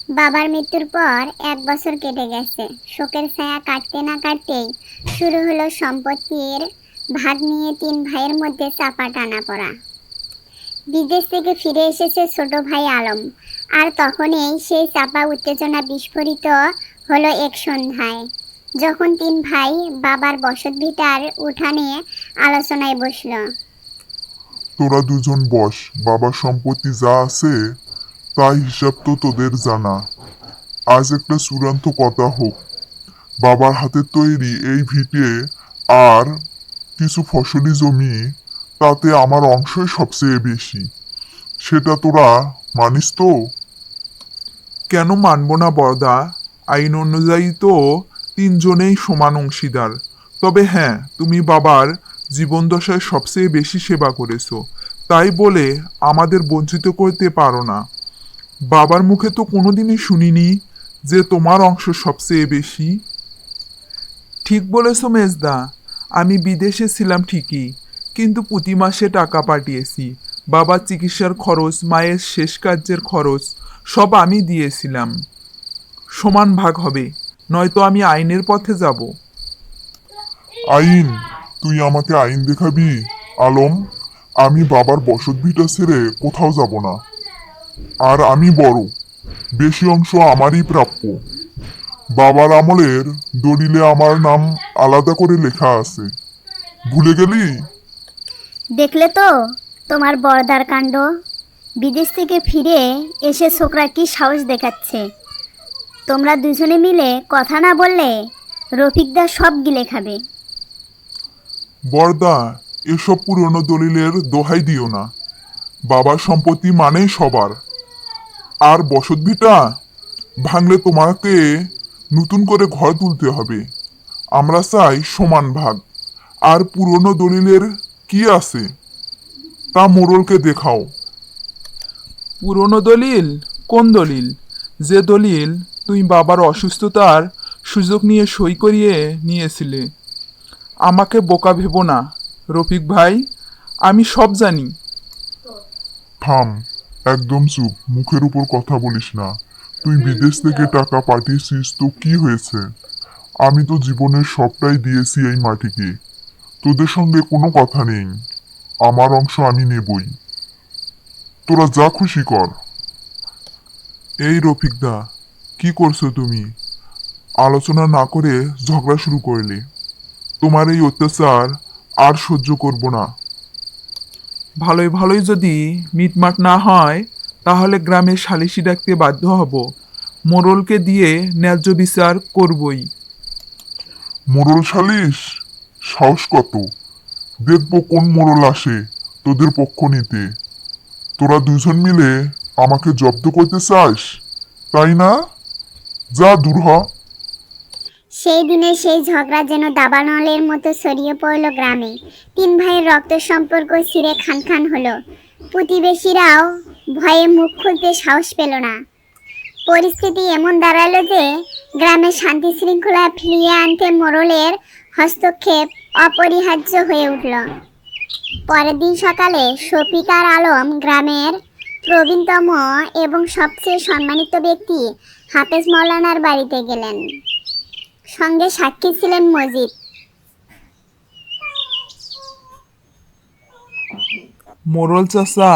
বাবার মৃত্যুর পর 1 বছর কেটে গেছে। শোকের ছায়া কাটতে না কাটতেই শুরু হলো সম্পত্তির ভাগ নিয়ে 3 ভাইয়ের মধ্যে চাপা টানাপোড়া। বিদেশ থেকে ফিরে এসেছে ছোট ভাই আলম, আর তখনই সেই চাপা উত্তেজনা বিস্ফোরিত হলো এক সন্ধ্যায়, যখন 3 ভাই বাবার বসতভিটার উঠানে আলোচনায় বসল। তোরা দুজন বস, বাবার সম্পত্তি যা আছে তাই হিসাব তো তোদের জানা। আজ একটা চূড়ান্ত কথা হোক, বাবার হাতের তৈরি এই ভিটে আর কিছু ফসলি জমি, তাতে আমার অংশই সবচেয়ে বেশি। সেটা তোরা মানিস তো? কেন মানব না বড়দা? আইন অনুযায়ী তো তিনজনেই সমান অংশীদার। তবে হ্যাঁ, তুমি বাবার জীবনদশায় সবচেয়ে বেশি সেবা করেছো, তাই বলে আমাদের বঞ্চিত করতে পারো না। বাবার মুখে তো কোনোদিনই শুনিনি যে তোমার অংশ সবচেয়ে বেশি। ঠিক বলেছো মেজদা, আমি বিদেশে ছিলাম ঠিকই, কিন্তু প্রতি মাসে টাকা পাঠিয়েছি। বাবার চিকিৎসার খরচ, মায়ের শেষ কার্যের খরচ সব আমি দিয়েছিলাম। সমান ভাগ হবে, নয়তো আমি আইনের পথে যাব। আইন? তুই আমাকে আইন দেখাবি? আলম, আমি বাবার বসতভিটা ছেড়ে কোথাও যাব না। আর আমি বড়, বেশি অংশ আমারই প্রাপ্য। বাবার আমলের দলিলে আমার নাম আলাদা করে লেখা আছে, ভুলে গেলি? দেখলে তো তোমার বড়দার কাণ্ড। বিদেশ থেকে ফিরে এসে ছোকরা কি সাহস দেখাচ্ছে। তোমরা দুজনে মিলে কথা না বললে রফিকদা সব গিলে খাবে। বর্দা, এসব পুরনো দলিলের দোহাই দিও না। বাবার সম্পত্তি মানেই সবার। আর বসতভিটা ভাঙলে তোমাকে নতুন করে ঘর তুলতে হবে। আমরা চাই সমান ভাগ। আর পুরনো দলিলের কি আছে তা মোড়লকে দেখাও। পুরনো দলিল? কোন দলিল? যে দলিল তুমি বাবার অসুস্থতার সুযোগ নিয়ে সই করিয়ে নিয়েছিলে। আমাকে বোকা ভেবো না রফিক ভাই, আমি সব জানি। থাম, একদম চুপ, মুখের উপর কথা বলিস না। তুই বিদেশ থেকে টাকা পাঠিয়েছিস তো কি হয়েছে? আমি তো জীবনের সবটাই দিয়েছি এই মাটিকে। তোদের সঙ্গে কোনো কথা নেই, আমার অংশ আমি নেবই। তোরা যা খুশি কর। এই রফিকদা, কি করছো তুমি? আলোচনা না করে ঝগড়া শুরু করলে। তোমার এই অত্যাচার আর সহ্য করব না। ভালোই ভালোই যদি মিটমাট না হয়, তাহলে গ্রামে সালিশি ডাকতে বাধ্য হব। মোড়লকে দিয়ে ন্যায্য বিচার করবই। মোড়ল সালিস? সাহস কত! দেখবো কোন মোড়ল আসে তোদের পক্ষ নিতে। তোরা দুজন মিলে আমাকে জব্দ করতে চাস, তাই না? যা দূর হ। সেই দিনে সেই ঝগড়া যেন দাবানলের মতো ছড়িয়ে পড়ল গ্রামে। 3 ভাইয়ের রক্ত সম্পর্ক ছিঁড়ে খান খান হলো। প্রতিবেশীরাও ভয়ে মুখ খুলতে সাহস পেল না। পরিস্থিতি এমন দাঁড়ালো যে গ্রামে শান্তি শৃঙ্খলা ফিরিয়ে আনতে মোড়লের হস্তক্ষেপ অপরিহার্য হয়ে উঠল। পরের দিন সকালে শফিক আর আলম, গ্রামের প্রবীণতম এবং সবচেয়ে সম্মানিত ব্যক্তি হাফেজ মৌলানার বাড়িতে গেলেন। সঙ্গে সাক্ষী ছিলেন মজিদ। মোড়ল চাচা,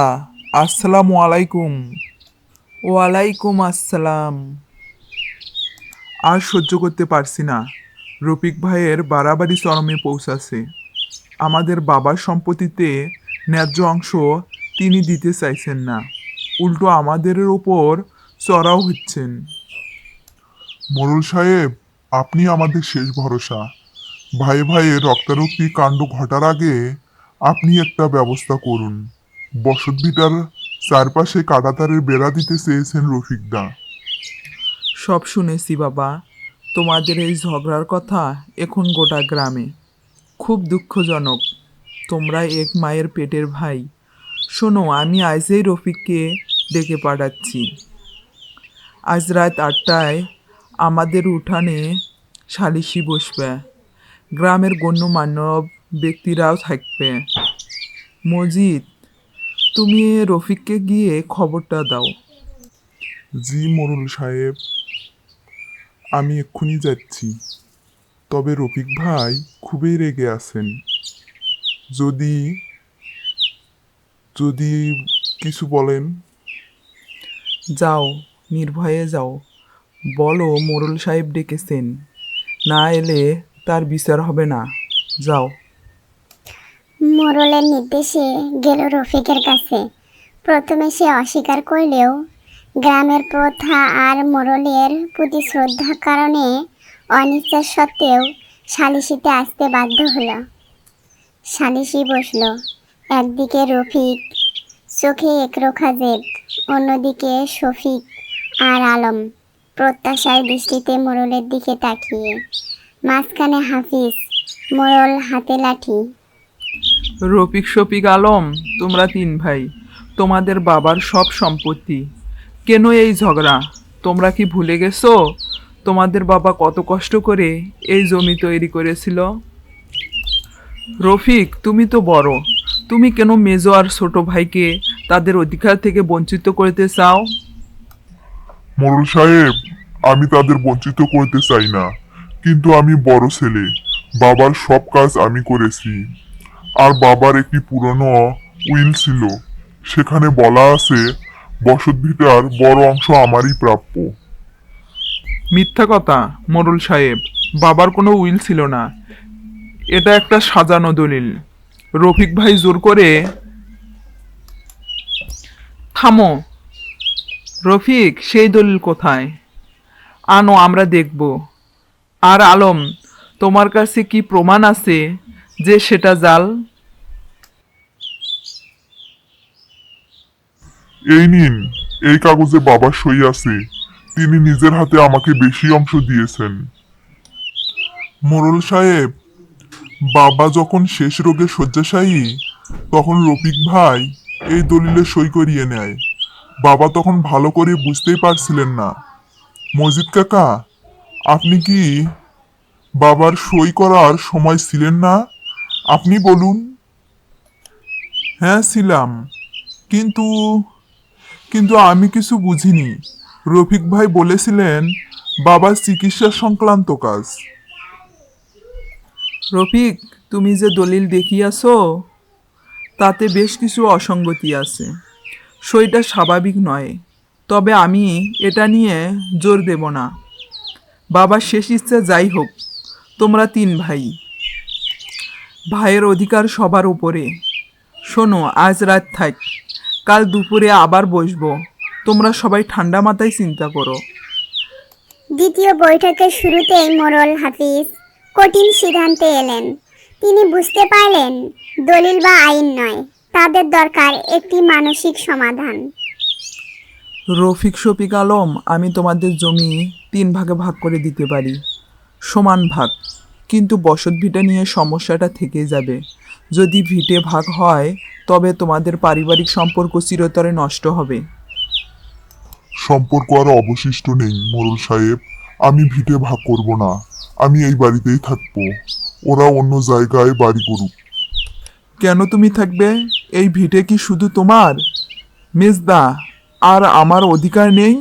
আসসালামু আলাইকুম। ওয়ালাইকুম আসসালাম। আর সহ্য করতে পারছি না, রফিক ভাইয়ের বাড়াবাড়ি চরমে পৌঁছাছে। আমাদের বাবার সম্পত্তিতে ন্যায্য অংশ তিনি দিতে চাইছেন না, উল্টো আমাদের ওপর চড়াও হচ্ছেন। মোড়ল সাহেব, আপনি আমাদের শেষ ভরসা। ভাই ভাইয়ে রক্তারক্তি কাণ্ড ঘটার আগে আপনি একটা ব্যবস্থা করুন। বসতভিটার চারপাশে কাঁটাতারের বেড়া দিতে চেয়েছেন রফিকদা। সব শুনেছি বাবা, তোমাদের এই ঝগড়ার কথা এখন গোটা গ্রামে। খুব দুঃখজনক, তোমরা এক মায়ের পেটের ভাই। শোনো, আমি আজই রফিককে ডেকে পাঠাচ্ছি। আজ রাত 8টায় আমাদের উঠানে সালিশি বসবে। গ্রামের গণ্যমান্য ব্যক্তিরাও থাকবে। মজিদ, তুমি রফিককে গিয়ে খবরটা দাও। জি মোরল সাহেব, আমি এক্ষুনি যাচ্ছি। তবে রফিক ভাই খুবই রেগে আছেন। যদি যদি কিছু বলেন। যাও, নির্ভয়ে যাও, বলো মোরল সাহেব ডেকেছেন, না এলে তার বিচার হবে না। যাও। মোরলের নির্দেশে গেল রফিকের কাছে। প্রথমে সে অস্বীকার করলেও গ্রামের প্রথা আর মোরলের প্রতি শ্রদ্ধার কারণে অনিচ্ছা সত্ত্বেও সালিশিতে আসতে বাধ্য হলো। সালিশি বসলো। একদিকে রফিক, চোখে একরোখা জেদ, অন্যদিকে শফিক আর আলম প্রত্যাশার দৃষ্টিতে মোরলের দিকে তাকিয়ে। মাঝখানে হাফিজ, মোরল হাতে লাঠি। রফিক, শফিক, আলম, তোমরা তিন ভাই, তোমাদের বাবার সব সম্পত্তি। কেন এই ঝগড়া? তোমরা কি ভুলে গেছো তোমাদের বাবা কত কষ্ট করে এই জমি তৈরি করেছিল? রফিক, তুমি তো বড়, তুমি কেন মেজো আর ছোট ভাইকে তাদের অধিকার থেকে বঞ্চিত করতে চাও? মোরল সাহেব, আমি তাদের বঞ্চিত করতে চাই না, কিন্তু আমি বড় ছেলে, বাবার সব কাজ আমি করেছি। আর বাবার একটি পুরনো উইল ছিল, সেখানে বলা আছে বসত ভিটার বড় অংশ আমারই প্রাপ্য। মিথ্যা কথা মোরল সাহেব, বাবার কোনো উইল ছিল না। এটা একটা সাজানো দলিল। রফিক ভাই জোর করে। থামো। রফিক, সেই দলিল কোথায়? আনো, আমরা দেখব। আর আলম, তোমার কাছে কি প্রমাণ আছে যে সেটা জাল? এই নিন, এই কাগজে বাবার সই আছে, তিনি নিজের হাতে আমাকে বেশি অংশ দিয়েছেন। মোরল সাহেব, বাবা যখন শেষ রোগে শয্যাশায়ী, তখন রফিক ভাই এই দলিলে সই করিয়ে নেয়। বাবা তখন ভালো করে বুঝতেই পারছিলেন না। মজিদ কাকা, আপনি কি বাবার সই করার সময় ছিলেন না? আপনি বলুন। হ্যাঁ ছিলাম, কিন্তু কিন্তু আমি কিছু বুঝিনি। রফিক ভাই বলেছিলেন বাবার চিকিৎসা সংক্রান্ত কাজ। রফিক, তুমি যে দলিল দেখিয়াছো তাতে বেশ কিছু অসঙ্গতি আছে। সইটা স্বাভাবিক নয়, তবে আমি এটা নিয়ে জোর দেব না। বাবার শেষ ইচ্ছা যাই হোক, তোমরা তিন ভাই, ভাইয়ের অধিকার সবার উপরে। শোনো, আজ রাত থাক, কাল দুপুরে আবার বসবো। তোমরা সবাই ঠান্ডা মাথায় চিন্তা করো। দ্বিতীয় বৈঠকের শুরুতেই মোরল হাফিজ কঠিন সিদ্ধান্তে এলেন। তিনি বুঝতে পারলেন দলিল বা আইন নয়, তাদের দরকার একটি মানসিক সমাধান। রফিক, শফিক, আলম, আমি তোমাদের জমি 3 ভাগে ভাগ করে দিতে পারি, সমান ভাগ। কিন্তু বসত ভিটা নিয়ে সমস্যাটা থেকে যাবে। যদি ভিটে ভাগ হয় তবে তোমাদের পারিবারিক সম্পর্ক চিরতরে নষ্ট হবে। সম্পর্ক আর অবশিষ্ট নেই মোরল সাহেব, আমি ভিটে ভাগ করব না, আমি এই বাড়িতেই থাকবো, ওরা অন্য জায়গায় বাড়ি করুক। কেন তুমি থাকবে? এই ভিটে কি শুধু তোমার? মেজদা আর আমার অধিকার নেই?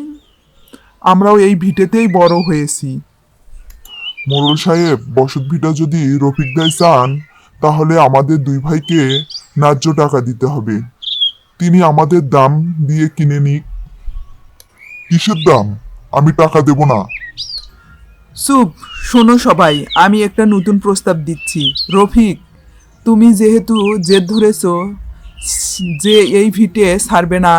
আমরাও এই ভিটেতেই বড় হয়েছি। মোরল সাহেব, বসত ভিটা যদি রফিক ভাই চান, তাহলে আমাদের দুই ভাইকে ন্যায্য টাকা দিতে হবে। তিনি আমাদের দাম দিয়ে কিনে নিক। কিসের দাম? আমি টাকা দেব না। চুপ, শোনো সবাই, আমি একটা নতুন প্রস্তাব দিচ্ছি। রফিক, তুমি যেহেতু জেদ ধরেছো যে এই ভিটে ছাড়বে না,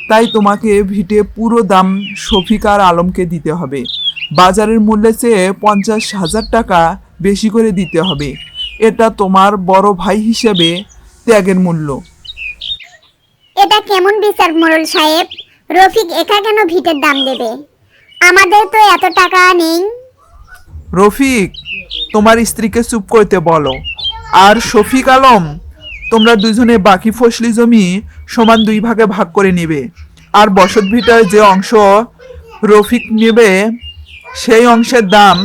তাই তোমাকে ভিটে পুরো দাম শফিক আর আলমকে দিতে হবে। বাজারের মূল্যের চেয়ে 50,000 টাকা বেশি করে দিতে হবে। এটা তোমার বড় ভাই হিসেবে ত্যাগের মূল্য। এটা কেমন বিচার মোরল সাহেব? রফিক একা কেন ভিটের দাম দেবে? আমাদের তো এত টাকা নেই। রফিক, তোমার স্ত্রীকে চুপ করতে বলো। আর শফিক, আলম, তোমরা দুজনে বাকি ফসলি জমি সমান 2 ভাগে ভাগ করে নিবে। আর বসত ভিটার যে অংশ রফিক নেবে সেই অংশের দাম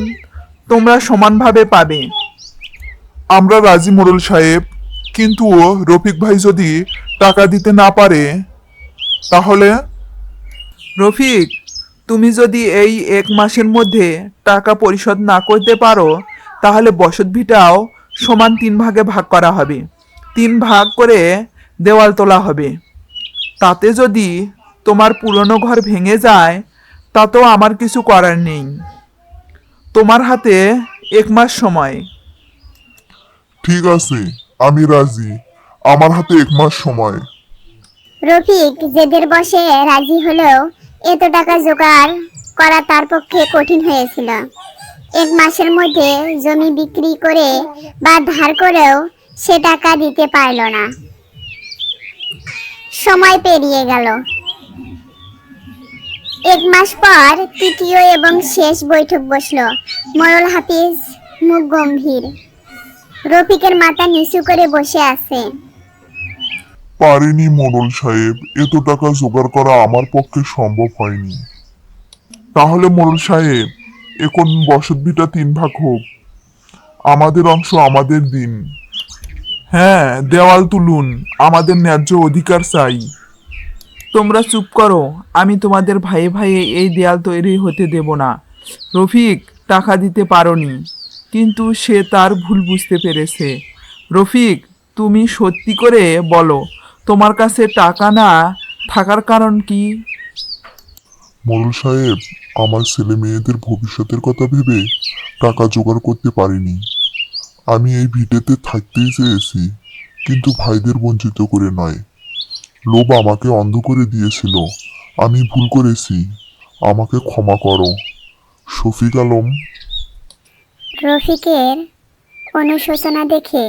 তোমরা সমানভাবে পাবে। আমরা রাজি মোরল সাহেব, কিন্তু রফিক ভাই যদি টাকা দিতে না পারে তাহলে? রফিক, তুমি যদি এই 1 মাসের মধ্যে টাকা পরিশোধ না করতে পারো তাহলে বসত ভিটাও সমান 3 ভাগে ভাগ করা হবে। 3 ভাগ করে দেওয়াল তোলা হবে। তাতে যদি তোমার পুরনো ঘর ভেঙে যায় তাতেও আমার কিছু করার নেই। তোমার হাতে 1 মাস সময়। ঠিক আছে, আমি রাজি। আমার হাতে 1 মাস সময়। রফিক জেদের বসে রাজি হলেও এত টাকা জোগাড় করা তার পক্ষে কঠিন হয়েছিল। 1 মাসের মধ্যে জমি বিক্রি করে বা ধার করেও সে টাকা দিতে পারল না। সময় পেরিয়ে গেল। 1 মাস পর তৃতীয় এবং শেষ বৈঠক বসলো। মোড়ল হাফিজ মুখ গম্ভীর, রফিকের মাথা নিচু করে বসে আছে। পারিনি মোড়ল সাহেব, এত টাকা জোগাড় করা আমার পক্ষে সম্ভব হয়নি। তাহলে মোড়ল সাহেব, এখন বসত ভিটা 3 ভাগ হোক। আমাদের অংশ আমাদের দিন। হ্যাঁ, দেওয়াল তুলুন, আমাদের ন্যায্য অধিকার চাই। তোমরা চুপ করো। আমি তোমাদের ভাইয়ে ভাইয়ে এই দেয়াল তৈরি হতে দেব না। রফিক টাকা দিতে পারোনি, কিন্তু সে তার ভুল বুঝতে পেরেছে। রফিক, তুমি সত্যি করে বলো, তোমার কাছে টাকা না থাকার কারণ কি? মোড়ল সাহেব, আমার ছেলে মেয়েদের ভবিষ্যতের কথা ভেবে টাকা জোগাড় করতে পারিনি। আমি এই ভিটেতে থাকতেই চেয়েছি, কিন্তু ভাইদের বঞ্চিত করে নয়। লোভ আমাকে অন্ধ করে দিয়েছিল। আমি ভুল করেছি, আমাকে ক্ষমা করো। শফিক আলম। রফিকের অনুশোচনা দেখে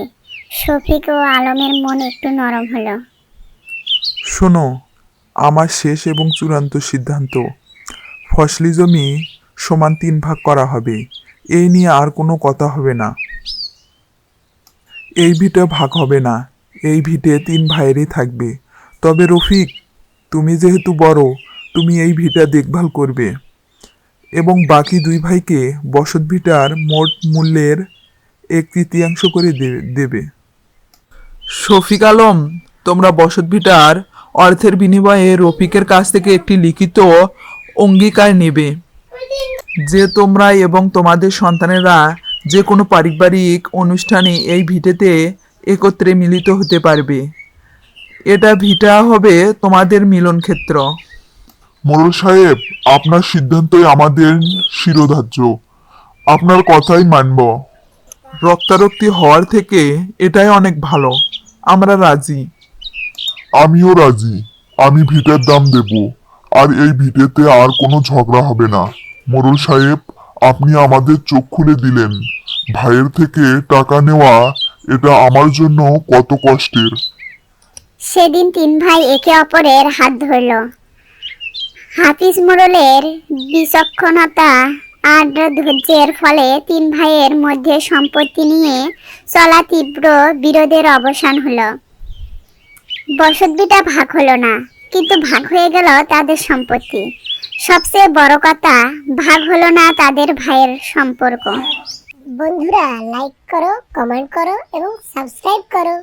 শফিক ও আলমের মন একটু নরম হলো। শোনো, আমার শেষ এবং চূড়ান্ত সিদ্ধান্ত, ফসলি জমি সমান 3 ভাগ করা হবে। এই নিয়ে আর কোনো কথা হবে না। এই ভিটে ভাগ হবে না। এই ভিটে 3 ভাইয়েরই থাকবে। তবে রফিক, তুমি যেহেতু বড়, তুমি এই ভিটা দেখভাল করবে এবং বাকি 2 ভাইকে বসত ভিটার মোট মূল্যের 1/3 করে দেবে। শফিক আলম, তোমরা বসত ভিটার অর্থের বিনিময়ে রফিকের কাছ থেকে একটি লিখিত অঙ্গীকার নেবে যে তোমরা এবং তোমাদের সন্তানেরা যে কোনো পারিবারিক অনুষ্ঠানে এই ভিটেতে একত্রে মিলিত হতে পারবে। এটা ভিটা হবে তোমাদের মিলন ক্ষেত্র। মোড়ল সাহেব, আপনার সিদ্ধান্তই আমাদের শিরোধার্য। আপনার কথাই মানব। রক্তারক্তি হওয়ার থেকে এটাই অনেক ভালো। আমরা রাজি। আমিও রাজি। আমি ভিটের দাম দেব, আর এই ভিটেতে আর কোনো ঝগড়া হবে না। মোড়ল সাহেব, আপনি আমাদের চোখ খুলে দিলেন। ভাইয়ের থেকে টাকা নেওয়া এটা আমার জন্য কত কষ্টের। সেদিন 3 ভাই একে অপরের হাত ধরল। হাফিজ মোড়লের বিচক্ষণতা আর ধৈর্যের ফলে 3 ভাইয়ের মধ্যে সম্পত্তি নিয়ে চলা তীব্র বিরোধের অবসান হলো। বসতভিটা ভাগ হলো না, কিন্তু ভাগ হয়ে গেল তাদের সম্পত্তি। সবচেয়ে বড় কথা, ভাগ হলো না তাদের ভাইয়ের সম্পর্ক। বন্ধুরা, লাইক করো, কমেন্ট করো এবং সাবস্ক্রাইব করো।